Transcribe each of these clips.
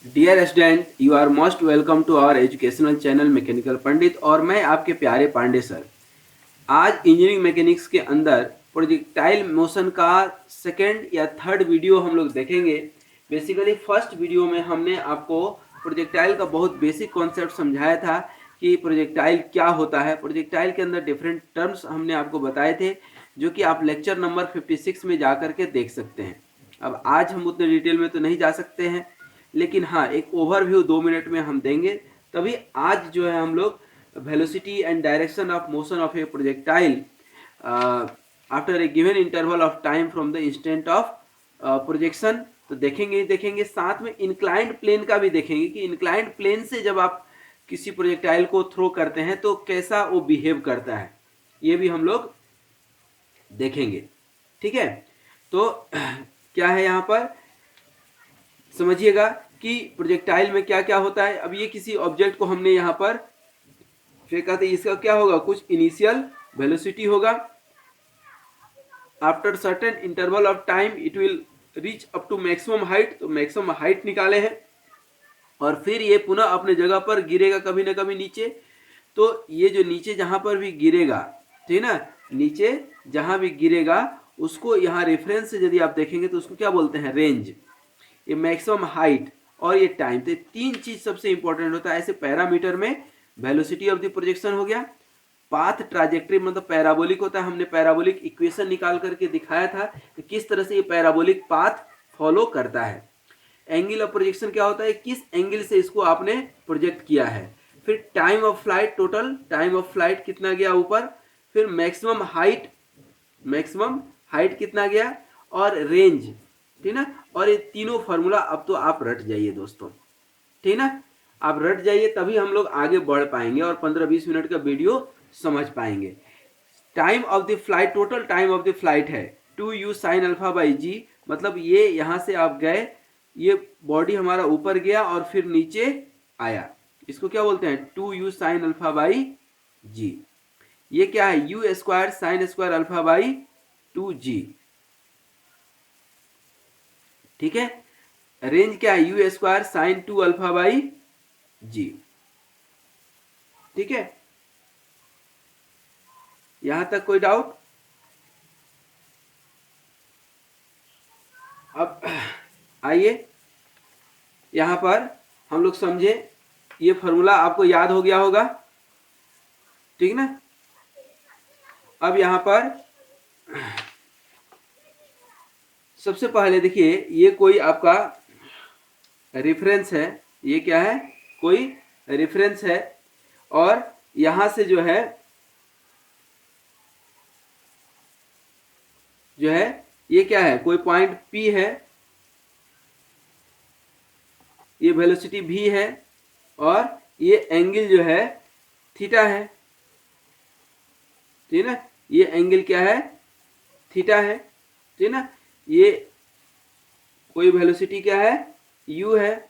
Dear student, you are most welcome to our educational channel mechanical Pandit. और मैं आपके प्यारे पांडे सर। आज इंजीनियरिंग मैकेनिक्स के अंदर प्रोजेक्टाइल मोशन का सेकेंड या थर्ड वीडियो हम लोग देखेंगे। बेसिकली फर्स्ट वीडियो में हमने आपको प्रोजेक्टाइल का बहुत बेसिक कॉन्सेप्ट समझाया था कि प्रोजेक्टाइल क्या होता है। प्रोजेक्टाइल के अंदर डिफरेंट टर्म्स हमने आपको बताए थे, जो कि आप लेक्चर नंबर 56 में जा करके देख सकते हैं। अब आज हम उतने डिटेल में तो नहीं जा सकते हैं, लेकिन हाँ, एक ओवरव्यू 2 मिनट में हम देंगे। तभी आज जो है हम लोग velocity and direction of motion of a projectile after a given interval of time from the instant of projection तो देखेंगे ही देखेंगे। साथ में इंक्लाइंड प्लेन का भी देखेंगे कि इंक्लाइंड प्लेन से जब आप किसी प्रोजेक्टाइल को थ्रो करते हैं तो कैसा वो बिहेव करता है, ये भी हम लोग देखेंगे। ठीक है, तो क्या है यहाँ पर समझिएगा कि प्रोजेक्टाइल में क्या क्या होता है। अब ये किसी ऑब्जेक्ट को हमने यहाँ पर फेंका तो इसका क्या होगा, कुछ इनिशियल वेलोसिटी होगा। After certain interval of time it will reach up to maximum height, तो मैक्सिमम हाइट निकाले हैं। और फिर ये पुनः अपने जगह पर गिरेगा कभी ना कभी नीचे। तो ये जो नीचे जहां पर भी गिरेगा, ठीक है ना, नीचे जहां भी गिरेगा उसको यहाँ रेफरेंस से यदि आप देखेंगे तो उसको क्या बोलते हैं, रेंज। ये मैक्सिमम हाइट और ये टाइम, तो तीन चीज सबसे इंपॉर्टेंट होता है। ऐसे पैरामीटर में वेलोसिटी ऑफ द प्रोजेक्शन हो गया, पाथ ट्राजेक्ट्री मतलब पैराबोलिक होता है। हमने पैराबोलिक इक्वेशन निकाल करके दिखाया था कि किस तरह से ये पैराबोलिक पाथ फॉलो करता है। एंगल ऑफ प्रोजेक्शन क्या होता है, किस एंगल से इसको आपने प्रोजेक्ट किया है। फिर time of flight, total time of flight कितना गया ऊपर। फिर मैक्सिमम हाइट कितना गया, और रेंज, ठीक ना। और ये तीनों फार्मूला अब तो आप रट जाइए दोस्तों, ठीक ना। आप रट जाइए तभी हम लोग आगे बढ़ पाएंगे और 15-20 मिनट का वीडियो समझ पाएंगे। Time of the flight, total time of the flight है 2u साइन अल्फा बाई जी। मतलब ये यहाँ से आप गए, ये बॉडी हमारा ऊपर गया और फिर नीचे आया, इसको क्या बोलते हैं, 2u साइन अल्फा बाई जी। ये क्या है, u square sine square alpha by 2g। ठीक है, रेंज क्या है, u square sine 2 alpha by g. ठीक है, यहां तक कोई डाउट। अब आइए यहां पर हम लोग समझे, ये फॉर्मूला आपको याद हो गया होगा, ठीक ना। अब यहां पर सबसे पहले देखिए, ये कोई आपका रेफरेंस है, ये क्या है, कोई रेफरेंस है। और यहां से जो है ये क्या है, कोई पॉइंट P है, ये वेलोसिटी V है, और ये एंगल जो है थीटा है, ठीक है ना। ये एंगल क्या है, थीटा है, ठीक है ना। ये कोई वेलोसिटी क्या है, U है,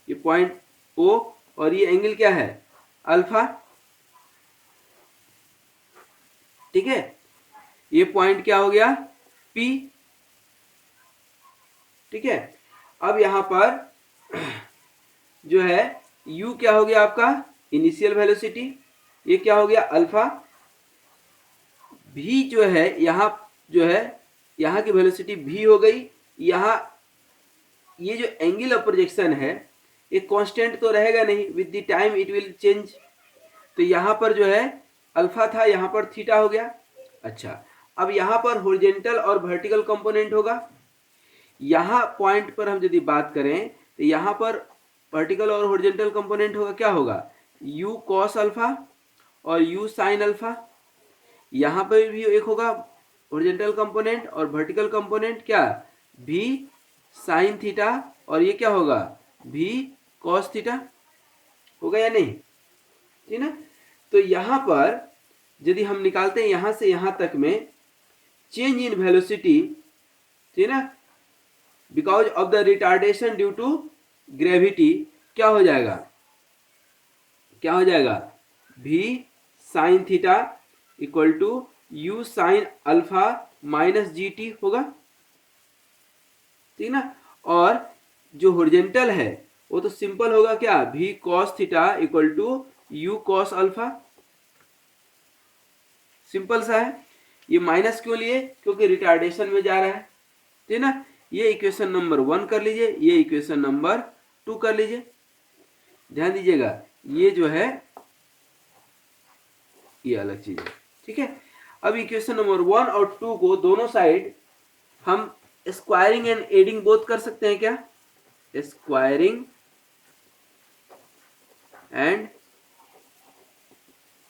ये पॉइंट O, और ये एंगल क्या है, अल्फा। ठीक है, ये पॉइंट क्या हो गया, P। ठीक है, अब यहां पर जो है U क्या हो गया आपका, इनिशियल वेलोसिटी, ये क्या हो गया, अल्फा। V जो है यहाँ, जो है यहाँ की वेलोसिटी V हो गई। यहाँ ये जो एंगल ऑफ प्रोजेक्शन है ये कांस्टेंट तो रहेगा नहीं, with the time it will change. तो यहाँ पर जो है अल्फा था, यहाँ पर थीटा हो गया। अच्छा, अब यहाँ पर हॉरिजॉन्टल और वर्टिकल कंपोनेंट होगा। यहाँ पॉइंट पर हम यदि बात करें तो यहाँ पर वर्टिकल और हॉरिजॉन्टल कंपोनेंट होगा, क्या होगा, u cos अल्फा और u sin अल्फा। यहाँ पर भी एक होगा हॉरिजॉन्टल कंपोनेंट, और वर्टिकल कंपोनेंट क्या, v sin थीटा, और ये क्या होगा, v cos थीटा। होगा या नहीं, ठीक ना। तो यहाँ पर यदि हम निकालते हैं यहाँ से यहाँ तक में चेंज इन वेलोसिटी, ठीक ना, because of the retardation due to gravity, क्या हो जाएगा, क्या हो जाएगा, v sine theta equal to u sine alpha minus GT होगा, ठीक ना। और जो हॉरिजॉन्टल है वो तो सिंपल होगा क्या, v cos theta equal to u cos alpha. Simple सा है। ये माइनस क्यों लिए, क्योंकि रिटार्डेशन में जा रहा है, ठीक ना। ये इक्वेशन नंबर 1 कर लीजिए, ये इक्वेशन नंबर 2 कर लीजिए। ध्यान दीजिएगा, ये जो है ये अलग चीज है, ठीक है। अब इक्वेशन नंबर 1 और 2 को दोनों साइड हम स्क्वायरिंग एंड एडिंग बोथ कर सकते हैं क्या, squaring and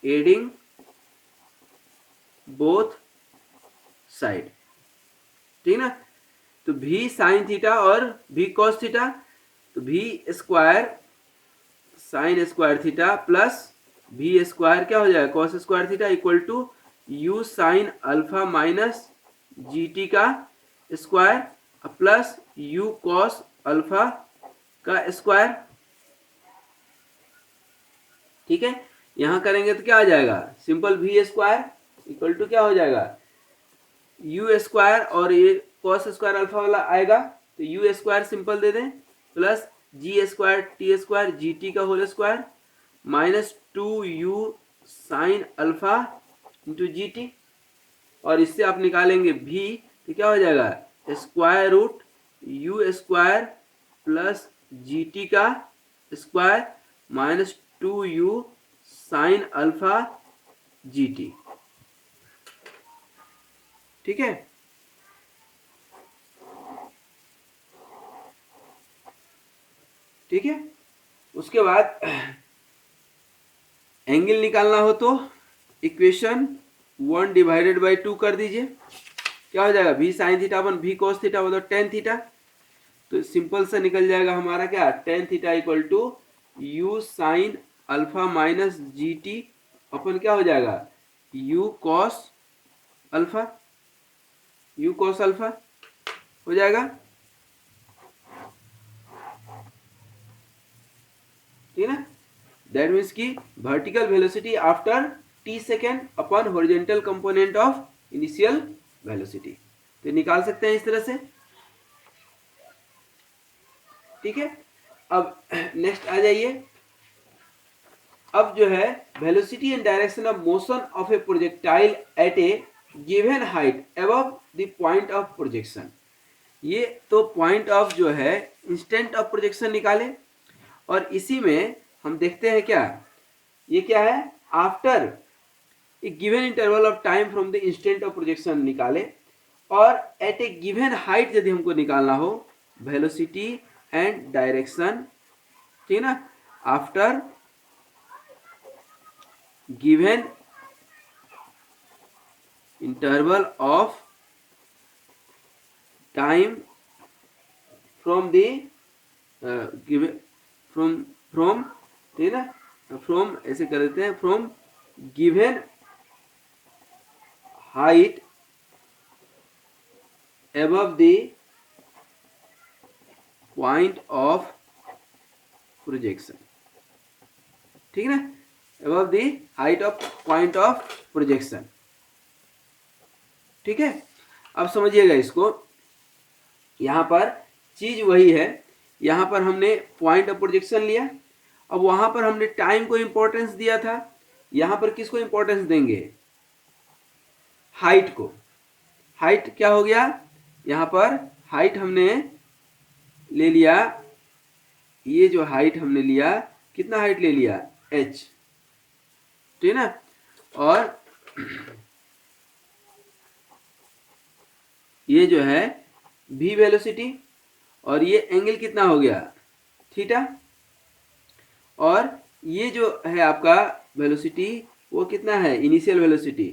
adding both side, ठीक ना। तो v साइन थीटा और v cos थीटा, तो v square sine square theta plus v square क्या हो जाएगा cos square theta equal to u sine alpha minus gt का square plus u cos alpha का स्क्वायर, ठीक है। यहां करेंगे तो क्या आ जाएगा, simple v square equal to क्या हो जाएगा u स्क्वायर, और ये cos स्क्वायर अल्फा वाला आएगा तो u स्क्वायर सिंपल दे दें plus g square t square g t का whole square minus 2u sine alpha into g t, और इससे आप निकालेंगे v तो क्या हो जाएगा square root u square plus g t का square minus 2u sine alpha g t, ठीक है। ठीक है, उसके बाद एंगल निकालना हो तो इक्वेशन 1 डिवाइडेड बाई 2 कर दीजिए, क्या हो जाएगा v साइन थीटा अपन v cos थीटा मतलब टेन थीटा, तो सिंपल सा निकल जाएगा हमारा क्या tan theta equal to u sine alpha minus g t अपन क्या हो जाएगा u cos alpha, u cos alpha हो जाएगा, ठीक है ना। दैट मीन्स की vertical velocity after t second upon horizontal component of initial velocity, तो निकाल सकते हैं इस तरह से, ठीक है। अब नेक्स्ट आ जाइए, अब जो है velocity and direction of motion of a projectile eight A given height above the point of projection. ये तो पॉइंट ऑफ जो है इंस्टेंट ऑफ प्रोजेक्शन निकाले, और इसी में हम देखते हैं क्या, ये क्या है after a given interval of time from the instant of projection निकाले, और एट ए गिवन हाइट यदि हमको निकालना हो वेलोसिटी एंड डायरेक्शन, ठीक है ना, after given interval of time from the given from ठीक है ना, फ्रॉम ऐसे कर देते हैं, from given height above the point of projection, ठीक है ना, above the height of point of projection, ठीक है। अब समझिएगा इसको, यहां पर चीज वही है, यहां पर हमने पॉइंट ऑफ प्रोजेक्शन लिया, अब वहां पर हमने टाइम को इंपॉर्टेंस दिया था, यहां पर किसको इंपॉर्टेंस देंगे हाइट को। हाइट क्या हो गया, यहाँ पर हाइट हमने ले लिया, ये जो हाइट हमने लिया कितना हाइट ले लिया h, ठीक है ना, और ये जो है v वेलोसिटी, और ये एंगल कितना हो गया थीटा, और ये जो है आपका वेलोसिटी वो कितना है इनिशियल वेलोसिटी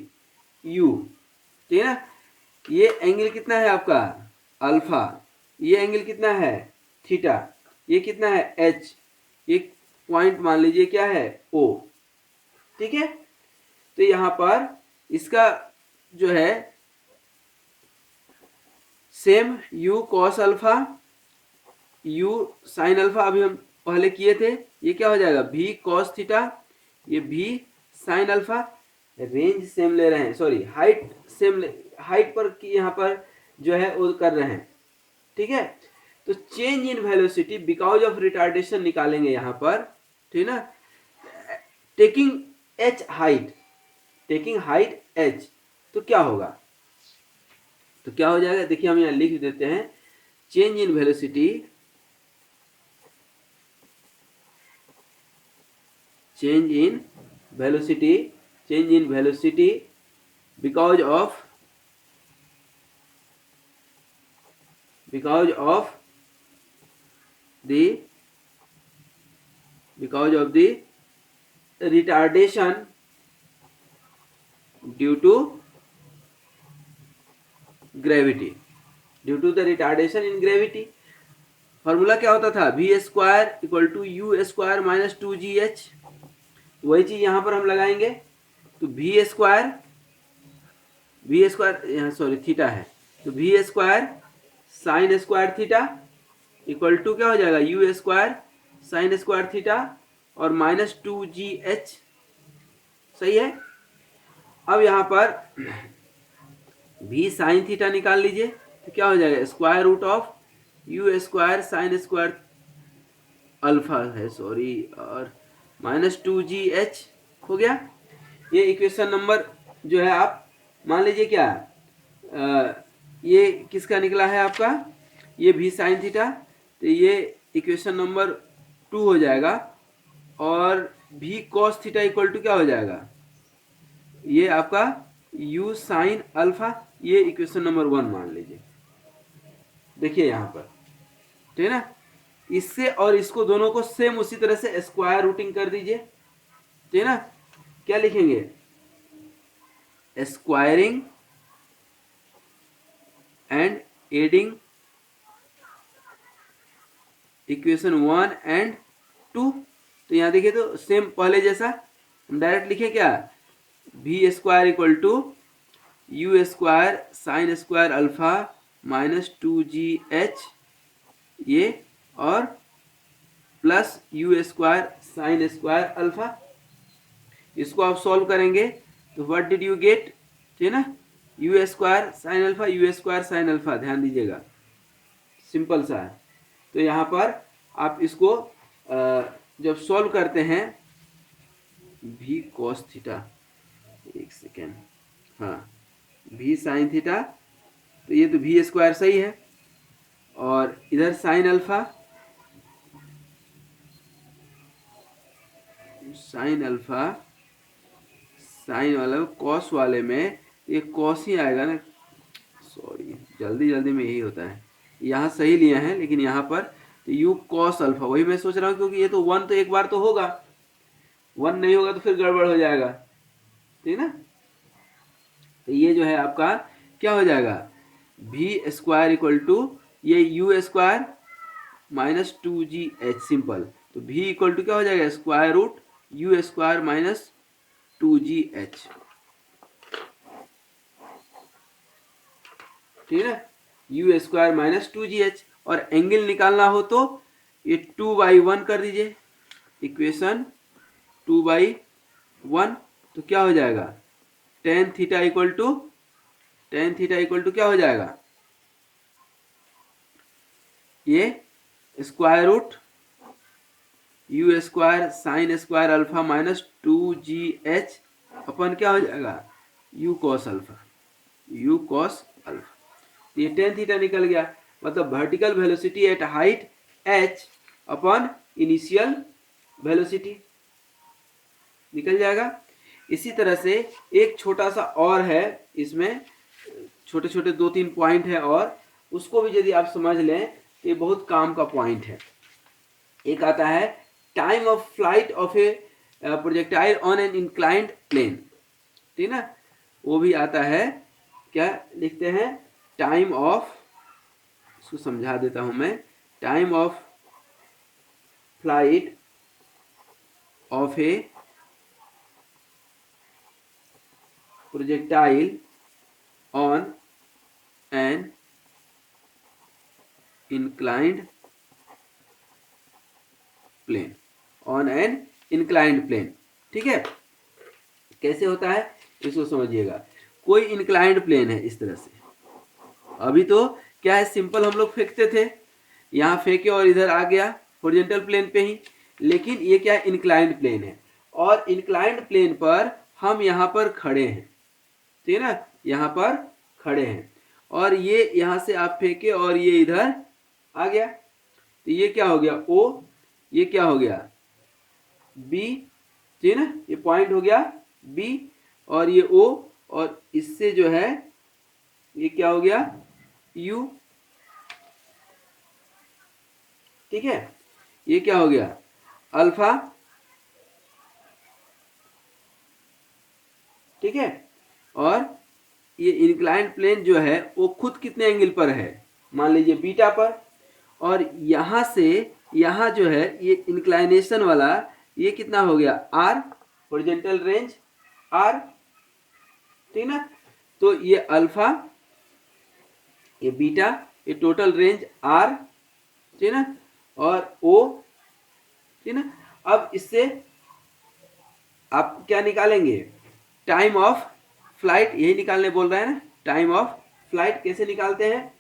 u, ठीक है ना। ये एंगल कितना है आपका अल्फा, ये एंगल कितना है थीटा, ये कितना है h, ये पॉइंट मान लीजिए क्या है o, ठीक है। तो यहां पर इसका जो है same u cos alpha u sine alpha अभी हम पहले किए थे, ये क्या हो जाएगा v cos थीटा, ये v sine alpha, range same ले रहे हैं, सॉरी हाइट सेम, हाइट पर यहाँ पर जो है वो कर रहे हैं, ठीक है। तो change in velocity because of retardation निकालेंगे यहाँ पर, ठीक ना। Taking H height, taking height H, तो क्या होगा, तो क्या हो जाएगा, देखिए हम यहाँ लिख देते हैं change in velocity, change in velocity, change in velocity because of the retardation due to gravity, due to the retardation in gravity. Formula क्या होता था, V square equal to U square minus 2gh, वही चीज यहां पर हम लगाएंगे। तो वी स्क्वायर यहाँ सॉरी थीटा है, तो V square sine square theta equal to क्या हो जाएगा, you square sine square theta और माइनस 2gh, सही है। अब यहाँ पर भी साइन थीटा निकाल लीजिए, तो क्या हो जाएगा, square root of U square sine square alpha है सॉरी, और माइनस 2gh हो गया। ये इक्वेशन नंबर जो है आप मान लीजिए क्या ये किसका निकला है आपका, ये भी साइन थीटा, तो ये इक्वेशन नंबर 2 हो जाएगा। और भी कॉस थीटा इक्वल टू क्या हो जाएगा, ये आपका u साइन अल्फा, ये इक्वेशन नंबर 1 मान लीजिए। देखिए यहाँ पर, ठीक है ना, इससे और इसको दोनों को सेम उसी तरह से स्क्वायर रूटिंग कर दीजिए, ठीक है ना। क्या लिखेंगे, squaring and adding equation 1 and 2। तो यहाँ देखिए तो सेम पहले जैसा हम डायरेक्ट लिखे क्या, V square equal to U square sine square alpha minus 2gh, ये और plus U square sine square alpha. इसको आप सॉल्व करेंगे तो व्हाट डिड यू गेट, ठीक है ना, you square sine alpha, you square sine alpha, ध्यान दीजिएगा सिंपल सा है। तो यहाँ पर आप इसको जब सॉल्व करते हैं, भी कॉस थीटा, एक सेकेंड, हाँ भी साइन थीटा, तो ये तो भी स्क्वायर सही है, और इधर sine alpha, sine alpha sign वाले कॉस वाले में ये कॉस ही आएगा ना, सॉरी जल्दी जल्दी में यही होता है, यहाँ सही लिया है लेकिन यहाँ पर तो यू कॉस अल्फा, वही मैं सोच रहा हूँ, क्योंकि ये तो 1 तो एक बार तो होगा, 1 नहीं होगा तो फिर गड़बड़ हो जाएगा, ठीक ना। तो ये जो है आपका क्या हो जाएगा, भी स्क्वायर इक्वल टू ये U square minus 2gh simple, तो भी इक्वल टू क्या हो जाएगा, square root U square minus 2gh, ठीक है, यू स्क्वायर माइनस 2gh। और एंगल निकालना हो तो ये 2/1 कर दीजिए, इक्वेशन 2/1, तो क्या हो जाएगा, टेन थीटा इक्वल टू क्या हो जाएगा, ये square root U square sine square alpha minus 2gh upon क्या हो जाएगा, U cos alpha, U cos alpha. ये टेन थीटा निकल गया, मतलब vertical velocity at height h upon initial velocity निकल जाएगा। इसी तरह से एक छोटा सा और है, इसमें छोटे छोटे 2-3 पॉइंट है, और उसको भी यदि आप समझ लें तो ये बहुत काम का पॉइंट है। एक आता है time of flight of a projectile on an inclined plane, ठीक ना, वो भी आता है, क्या लिखते हैं, टाइम ऑफ, इसको समझा देता हूं मैं, time of flight of a projectile on an inclined plane, on an inclined plane, ठीक है। कैसे होता है इसको समझिएगा, कोई इंक्लाइंड प्लेन है इस तरह से, अभी तो क्या है सिंपल हम लोग फेंकते थे, यहाँ फेंके और इधर आ गया हॉरिजॉन्टल प्लेन पे ही, लेकिन ये क्या है, इंक्लाइंड प्लेन है, और इंक्लाइंड प्लेन पर हम यहाँ पर खड़े हैं, ठीक है ना, यहाँ पर खड़े हैं, और ये यहाँ से आप फेंके और ये इधर आ गया, तो ये क्या हो गया O, ये क्या हो गया B, ठीक है ना, ये पॉइंट हो गया B, और ये O, और इससे जो है ये क्या हो गया U, ठीक है, ये क्या हो गया अल्फा, ठीक है, और ये इंक्लाइंड प्लेन जो है वो खुद कितने एंगल पर है, मान लीजिए बीटा पर, और यहाँ से यहाँ जो है ये इंक्लाइनेशन वाला ये कितना हो गया R, हॉरिजॉन्टल रेंज R, ठीक ना, तो ये अल्फा, ये बीटा, ये टोटल रेंज R, ठीक ना, और O, ठीक ना। अब इससे आप क्या निकालेंगे, टाइम ऑफ फ्लाइट, यही निकालने बोल रहा है ना, टाइम ऑफ फ्लाइट कैसे निकालते हैं,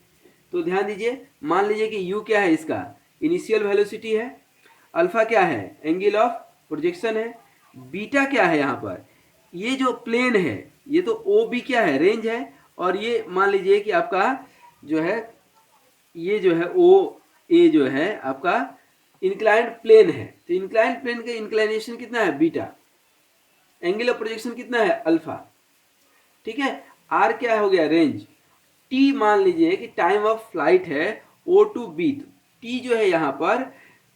तो ध्यान दीजिए, मान लीजिए कि u क्या है, इसका इनिशियल वेलोसिटी है, अल्फा क्या है, एंगल ऑफ प्रोजेक्शन है, बीटा क्या है, यहाँ पर ये जो प्लेन है ये तो ओ बी क्या है, रेंज है, और ये मान लीजिए कि आपका जो है ये जो है ओ ए जो है आपका इंक्लाइंड प्लेन है, तो इंक्लाइंड प्लेन का इंक्लाइनेशन कितना है बीटा, एंगल ऑफ प्रोजेक्शन कितना है अल्फा, ठीक है, आर क्या हो गया रेंज, टी मान लीजिए कि टाइम ऑफ फ्लाइट है ओ टू बी, तो टी जो है यहाँ पर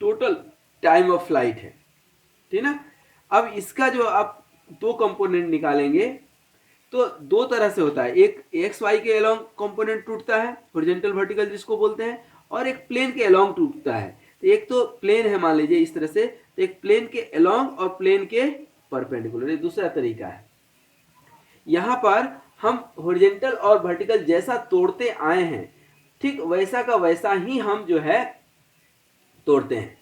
टोटल टाइम ऑफ फ्लाइट है, ठीक ना। अब इसका जो आप दो कंपोनेंट निकालेंगे तो दो तरह से होता है, एक एक्स वाई के अलोंग कंपोनेंट टूटता है, हॉरिजॉन्टल वर्टिकल जिसको बोलते हैं, और एक प्लेन के अलोंग टूटता है, तो एक तो प्लेन है मान लीजिए इस तरह से, तो एक प्लेन के अलोंग और प्लेन के परपेंडिकुलर, ये दूसरा तरीका है। यहाँ पर हम हॉरिजॉन्टल और वर्टिकल जैसा तोड़ते आए हैं, ठीक वैसा का वैसा ही हम जो है तोड़ते हैं,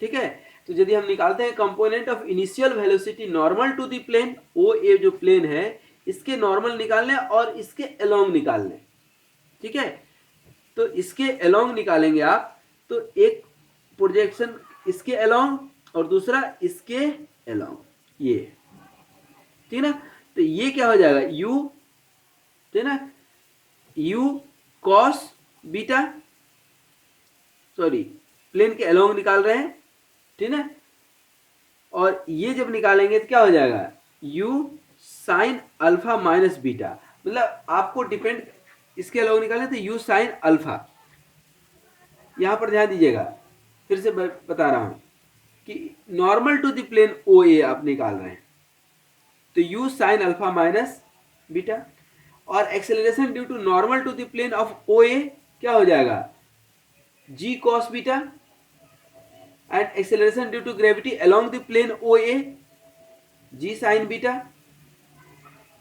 ठीक है। तो यदि हम निकालते हैं component of initial velocity normal to the plane, O A जो प्लेन है इसके नॉर्मल निकालने और इसके अलोंग निकालने, ठीक है, तो इसके अलोंग निकालेंगे आप, तो एक प्रोजेक्शन इसके अलोंग और दूसरा इसके अलोंग, ये ठीक ना, तो ये क्या हो जाएगा u, ठीक ना, u cos beta, sorry plane के अलोंग निकाल रहे हैं, ठीक ना, और ये जब निकालेंगे तो क्या हो जाएगा u sine alpha minus beta, मतलब आपको डिपेंड इसके अलोंग निकालें तो u साइन अल्फा, यहां पर ध्यान दीजिएगा, फिर से बता रहा हूं कि normal to the plane O A आप निकाल रहे हैं तो u sine alpha minus beta, और acceleration due to normal to the plane of O A क्या हो जाएगा g cos beta, and acceleration due to gravity along the plane O A g sine beta,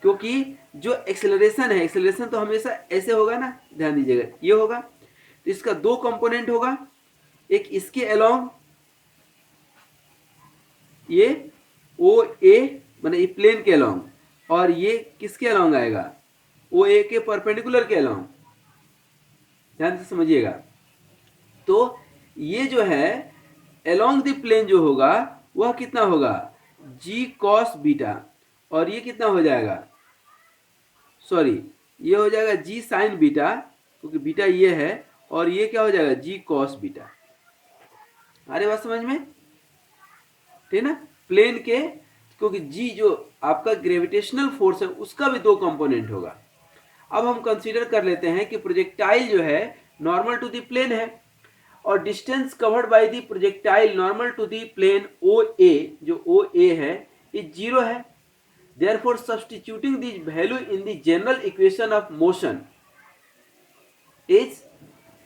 क्योंकि जो acceleration है, acceleration तो हमेशा ऐसे होगा ना, ध्यान दीजिएगा ये होगा, तो इसका दो कंपोनेंट होगा, एक इसके अलोंग ये ओ ए माने ये प्लेन के अलोंग, और ये किसके अलोंग आएगा ओ ए के परपेंडिकुलर के अलोंग, ध्यान से समझिएगा। तो ये जो है अलोंग द प्लेन जो होगा वह कितना होगा g cos बीटा, और ये कितना हो जाएगा, सॉरी ये हो जाएगा g साइन बीटा, क्योंकि बीटा ये है, और ये क्या हो जाएगा g cos बीटा, अरे बात समझ में, ठीक ना, प्लेन के, क्योंकि g जो आपका ग्रेविटेशनल फोर्स है उसका भी दो कंपोनेंट होगा। अब हम कंसीडर कर लेते हैं कि प्रोजेक्टाइल जो है नॉर्मल टू द प्लेन है, और distance covered by the projectile normal to the plane O A, जो ओ ए है ये 0 है, therefore substituting this value in the general equation of motion is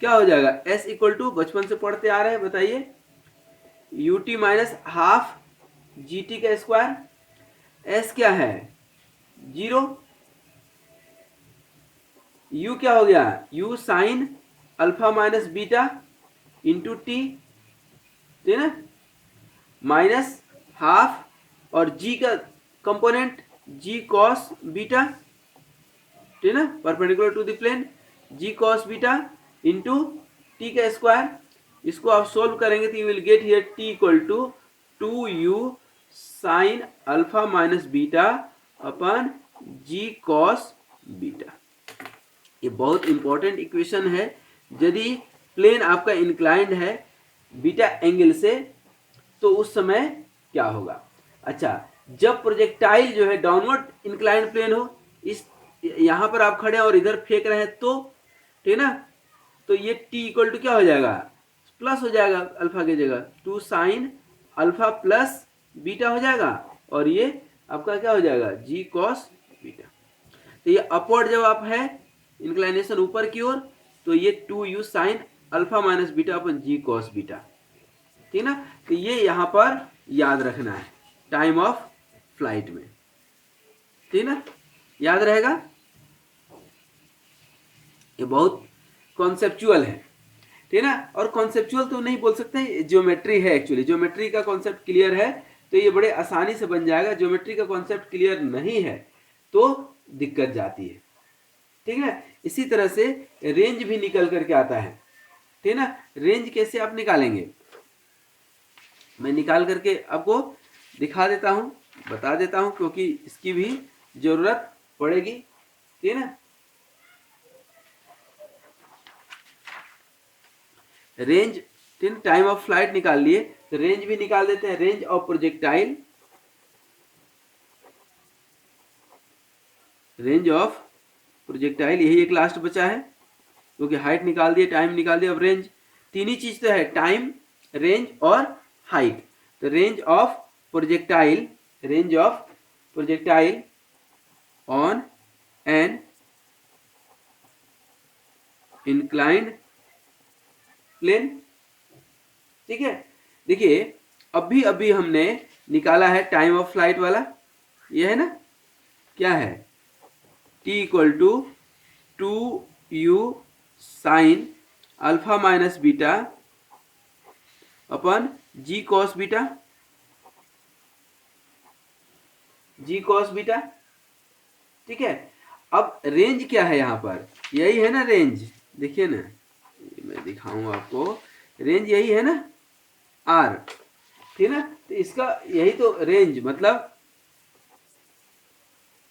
क्या हो जाएगा s इक्वल टू, बचपन से पढ़ते आ रहे हैं बताइए, ut माइनस हाफ gt का स्क्वायर, s क्या है 0, u क्या हो गया u sine alpha minus beta into T, ठीक है, माइनस हाफ, और g का कंपोनेंट g cos बीटा, ठीक है ना, perpendicular to the plane g cos beta into T का स्क्वायर, इसको आप सोल्व करेंगे तो you will get here T equal to 2u sine alpha minus beta upon ji cos beta. ये बहुत इंपॉर्टेंट इक्वेशन है। यदि प्लेन आपका इंक्लाइंड है बीटा एंगल से तो उस समय क्या होगा। अच्छा, जब प्रोजेक्टाइल जो है डाउनवर्ड इंक्लाइंड प्लेन हो, इस यहां पर आप खड़े हैं और इधर फेंक रहे हैं तो ठीक है ना, तो ये t इक्वल टू क्या हो जाएगा, प्लस हो जाएगा अल्फा की जगह, 2 साइन अल्फा प्लस बीटा हो जाएगा, और ये आपका क्या हो जाएगा जी कॉस बीटा। तो ये अपवर्ड जब आप है इंक्लाइनेशन ऊपर की ओर, तो ये 2u sine alpha minus beta अपन जी कॉस बीटा, ठीक ना। तो ये यहां पर याद रखना है टाइम ऑफ फ्लाइट में, ठीक ना, याद रहेगा। ये बहुत कॉन्सेप्चुअल है, ठीक ना। और कॉन्सेप्चुअल तो नहीं बोल सकते, ज्योमेट्री है एक्चुअली। ज्योमेट्री का कॉन्सेप्ट क्लियर है तो ये बड़े आसानी से बन जाएगा। ज्योमेट्री का कॉन्सेप्ट क्लियर नहीं है तो दिक्कत जाती है, ठीक है। इसी तरह से रेंज भी निकल करके आता है, ठीक ना। रेंज कैसे आप निकालेंगे, मैं निकाल करके आपको दिखा देता हूं, बता देता हूं, क्योंकि इसकी भी जरूरत पड़ेगी, ठीक है ना। रेंज, टाइम ऑफ फ्लाइट निकाल लिए तो रेंज भी निकाल देते हैं। Range of projectile, range of projectile, यही एक लास्ट बचा है, क्योंकि हाइट निकाल दिए, टाइम निकाल दिया, अब रेंज। तीन ही चीज तो है, टाइम, रेंज और हाइट। तो range of projectile, range of projectile on an inclined plane, ठीक है। देखिए अभी अभी हमने निकाला है टाइम ऑफ फ्लाइट वाला, ये है ना, क्या है, t equal to 2u sine alpha minus beta upon ji cos beta, g cos beta, ठीक है। अब रेंज क्या है यहां पर, यही है ना रेंज, देखिए ना, मैं दिखाऊंगा आपको, रेंज यही है ना आर, ठीक है ना। तो इसका यही तो रेंज, मतलब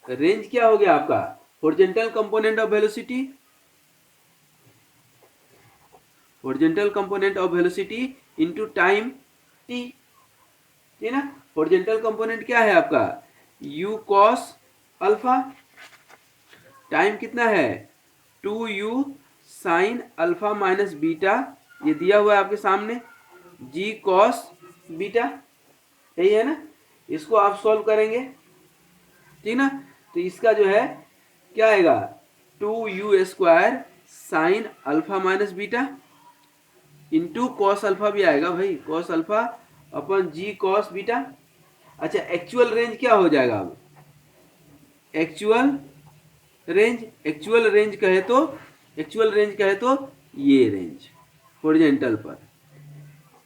रेंज क्या हो गया आपका, horizontal component of velocity, horizontal component of velocity into time T, ठीक है ना। हॉरिजॉन्टल कंपोनेंट क्या है आपका u cos अल्फा, टाइम कितना है 2u sine alpha minus beta, ये दिया हुआ है आपके सामने, g cos बीटा, यही है ना। इसको आप सॉल्व करेंगे, ठीक ना। तो इसका जो है क्या आएगा 2u square sine alpha minus beta into cos alpha भी आएगा भाई, कॉस अल्फा अपन जी कॉस बीटा। अच्छा, एक्चुअल रेंज क्या हो जाएगा, अब एक्चुअल रेंज, एक्चुअल रेंज कहे तो, एक्चुअल रेंज कहे तो ये रेंज हॉरिजॉन्टल पर,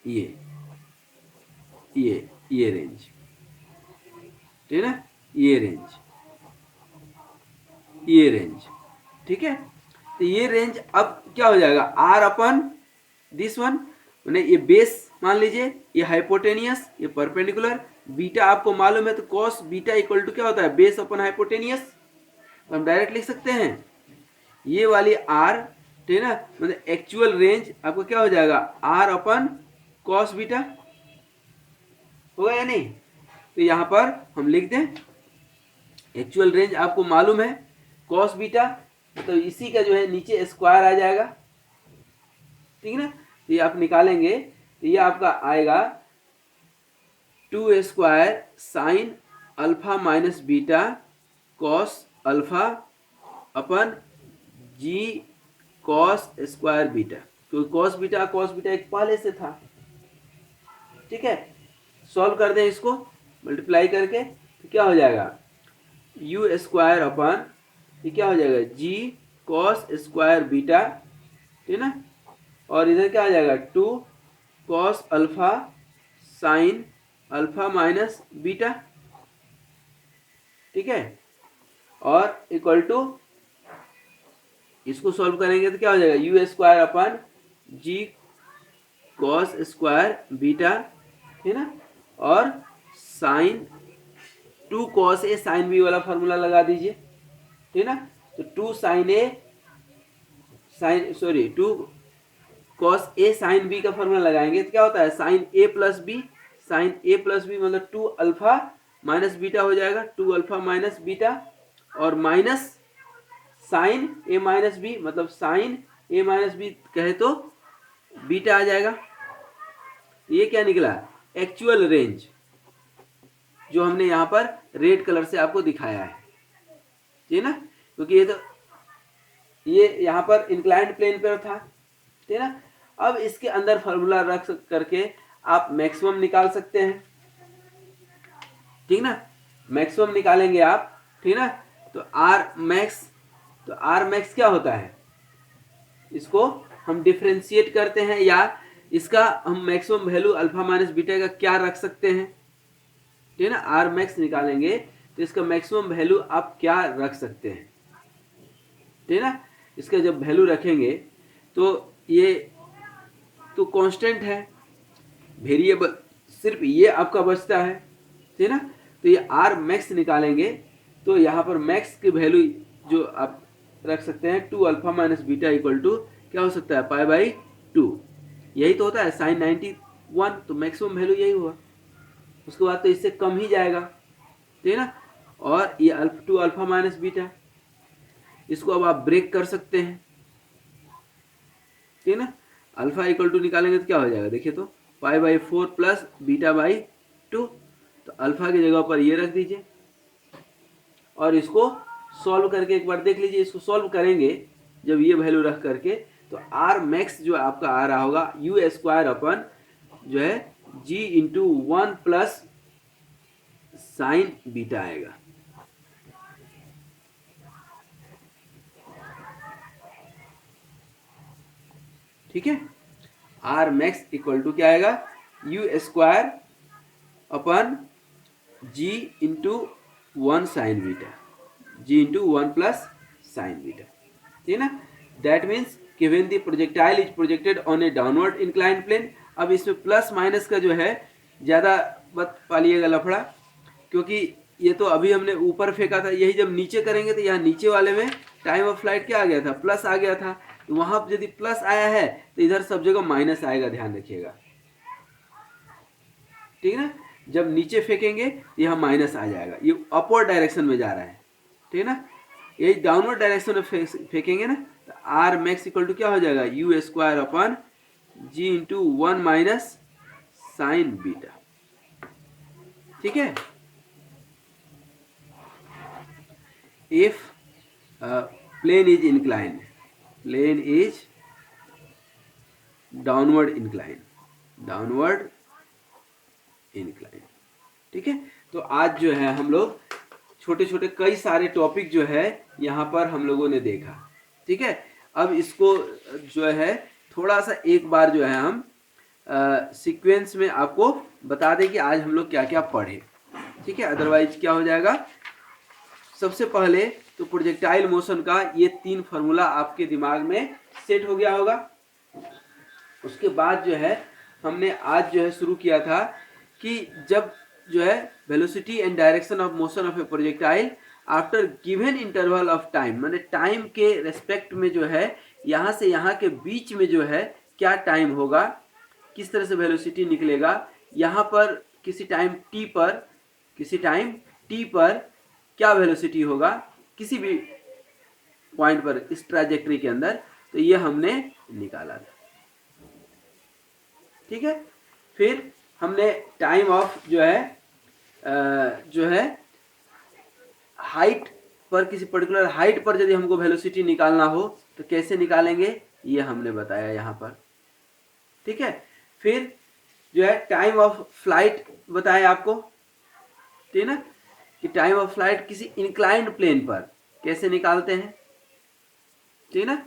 ये रेंज, ठीक है ना, ये रेंज, ये रेंज, ठीक है। तो ये रेंज अब क्या हो जाएगा आर अपन दिस वन, मैंने ये बेस मान लीजिए, ये हाइपोटेनियस, ये परपेंडिकुलर, बीटा आपको मालूम है तो कॉस बीटा इक्वल टू क्या होता है बेस अपन हाइपोटेनियस, तो हम डायरेक्ट लिख सकते हैं ये वाली आर, ठीक है ना, मतलब एक्चुअल रेंज आपको क्या हो जाएगा आर अपन कॉस बीटा, होगा या नहीं। तो यहां पर हम लिख दें एक्चुअल रेंज आपको मालूम है कॉस बीटा, तो इसी का जो है नीचे स्क्वायर आ जाएगा, ठीक है ना। तो ये आप निकालेंगे तो ये आपका आएगा 2 square sine alpha minus beta cos alpha अपन जी कॉस स्क्वायर बीटा, क्योंकि कॉस बीटा एक पहले से था, ठीक है। सॉल्व कर दें इसको मल्टीप्लाई करके तो क्या हो जाएगा यू स्क्वायर अपन ये क्या हो जाएगा जी कॉस स्क्वायर बीटा, ठीक है ना, और इधर क्या आ जाएगा 2 cos alpha sign alpha minus beta, ठीक है, और इक्वल टू इसको सॉल्व करेंगे तो क्या हो जाएगा you square upon ji cos square beta, है ना, और sine 2 cos A sine B वाला फॉर्मूला लगा दीजिए, ठीक ना। तो 2 sine A sine 2 cos A sine B का फॉर्मूला लगाएंगे तो क्या होता है, sine A plus B, sine A plus B मतलब 2 अल्फा माइनस बीटा हो जाएगा, 2 अल्फा माइनस बीटा, और minus sine A minus B मतलब साइन ए माइनस बी कहे तो बीटा आ जाएगा। ये क्या निकला, एक्चुअल रेंज, जो हमने यहाँ पर रेड कलर से आपको दिखाया है, ठीक ना, क्योंकि ये यहाँ पर इंक्लाइंड प्लेन पर था, ठीक ना। अब इसके अंदर फॉर्मूला रख करके आप मैक्सिमम निकाल सकते हैं, ठीक ना, मैक्सिमम निकालेंगे आप, ठीक ना। तो आर मैक्स क्या होता है, इसको हम डिफ्रेंशिएट करते हैं, या इसका हम maximum value alpha minus beta का क्या रख सकते हैं, ठीक है ना। आर मैक्स निकालेंगे तो इसका मैक्सिमम वैल्यू आप क्या रख सकते हैं, ठीक है ना। इसका जब वैल्यू रखेंगे तो ये तो कांस्टेंट है, वेरिएबल सिर्फ ये आपका बचता है, ठीक है ना। तो ये आर मैक्स निकालेंगे तो यहाँ पर मैक्स की वैल्यू जो आप रख सकते हैं 2 alpha minus beta equal to क्या हो सकता है, पाई बाई 2, यही तो होता है साइन 91, तो मैक्सिमम वैल्यू यही हुआ, उसके बाद तो इससे कम ही जाएगा, ठीक है ना। और ये 2 अल्फा माइनस बीटा, इसको अब आप ब्रेक कर सकते हैं, ठीक है ना। अल्फा इक्वल टू निकालेंगे तो क्या हो जाएगा, देखिए तो pi by 4 plus beta by 2, तो अल्फा की जगह पर ये रख दीजिए और इसको सॉल्व करके एक बार देख लीजिए। इसको सॉल्व करेंगे जब ये वैल्यू रख करके तो आर मैक्स जो आपका आ रहा होगा यू स्क्वायर अपन जो है g into 1 plus sine beta आएगा, ठीक है। आर मैक्स इक्वल टू क्या आएगा, u square upon g into 1 sine beta, g into 1 plus sine beta, ठीक है ना। दैट मीन्स कि when the projectile is projected on a downward inclined plane. अब इसमें प्लस माइनस का जो है ज़्यादा मत पालिएगा लफड़ा, क्योंकि ये तो अभी हमने ऊपर फेंका था, यही जब नीचे करेंगे तो यहाँ नीचे वाले में टाइम ऑफ फ्लाइट क्या आ गया था, प्लस आ गया था, तो वहाँ पर यदि प्लस आया है तो इधर सब जगह माइनस आएगा, ध्यान रखिएगा, ठीक है ना। जब नीचे फेंकेंगे यहाँ माइनस आ जाएगा, ये अपवर्ड डायरेक्शन में जा रहा है, ठीक है ना। यही डाउनवर्ड डायरेक्शन में फेंकेंगे ना तो आर मैक्स इक्वल टू क्या हो जाएगा, you square upon g into 1 minus sine beta, ठीक है। If plane is incline, plane is downward incline, downward incline, ठीक है। तो आज जो है हम लोग छोटे छोटे कई सारे टॉपिक जो है यहाँ पर हम लोगों ने देखा, ठीक है। अब इसको जो है थोड़ा सा एक बार जो है हम सीक्वेंस में आपको बता दें कि आज हम लोग क्या क्या पढ़े, ठीक है, अदरवाइज क्या हो जाएगा। सबसे पहले तो प्रोजेक्टाइल मोशन का ये 3 फार्मूला आपके दिमाग में सेट हो गया होगा। उसके बाद जो है हमने आज जो है शुरू किया था कि जब जो है velocity and direction of motion of a projectile after given interval of time, माने टाइम के रेस्पेक्ट में जो है यहाँ से यहाँ के बीच में जो है क्या टाइम होगा, किस तरह से वेलोसिटी निकलेगा, यहाँ पर किसी टाइम टी पर क्या वेलोसिटी होगा किसी भी पॉइंट पर इस ट्रैजेक्टरी के अंदर, तो ये हमने निकाला था, ठीक है। फिर हमने टाइम ऑफ जो है हाइट पर, किसी पर्टिकुलर हाइट पर यदि हमको वेलोसिटी निकालना हो तो कैसे निकालेंगे ये हमने बताया यहाँ पर, ठीक है। फिर जो है टाइम ऑफ फ्लाइट बताया आपको, ठीक है ना, कि टाइम ऑफ फ्लाइट किसी इंक्लाइंड प्लेन पर कैसे निकालते हैं, ठीक है ना,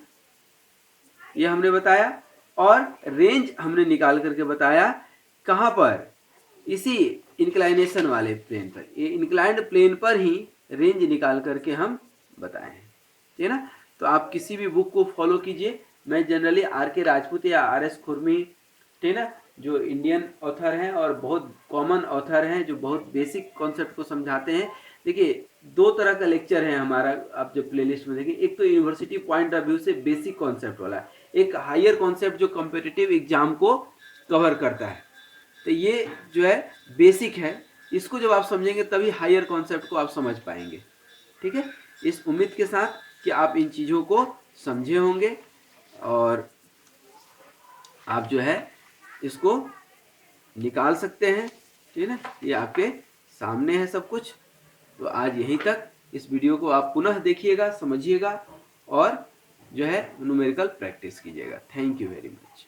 ये हमने बताया। और रेंज हमने निकाल करके बताया कहाँ पर, इसी इंक्लाइनेशन वाले प्लेन पर, ये इंक्लाइंड प्लेन पर ही रेंज निकाल करके हम बताए हैं, ठीक है ना। तो आप किसी भी बुक को फॉलो कीजिए, मैं जनरली आर के राजपूत या आर एस खुरमी ठीक है ना, जो इंडियन ऑथर हैं और बहुत कॉमन ऑथर हैं जो बहुत बेसिक कॉन्सेप्ट को समझाते हैं। देखिए, दो तरह का लेक्चर है हमारा, आप जब प्लेलिस्ट में देखिए, एक तो यूनिवर्सिटी पॉइंट ऑफ व्यू से बेसिक कॉन्सेप्ट वाला, एक हायर कॉन्सेप्ट जो कॉम्पिटिटिव एग्जाम को कवर करता है। तो ये जो है बेसिक है, इसको जब आप समझेंगे तभी हायर कॉन्सेप्ट को आप समझ पाएंगे। ठीक है, इस उम्मीद के साथ कि आप इन चीज़ों को समझे होंगे और आप जो है इसको निकाल सकते हैं। ठीक है ना, ये आपके सामने है सब कुछ। तो आज यहीं तक, इस वीडियो को आप पुनः देखिएगा, समझिएगा और जो है न्यूमेरिकल प्रैक्टिस कीजिएगा। Thank you very much.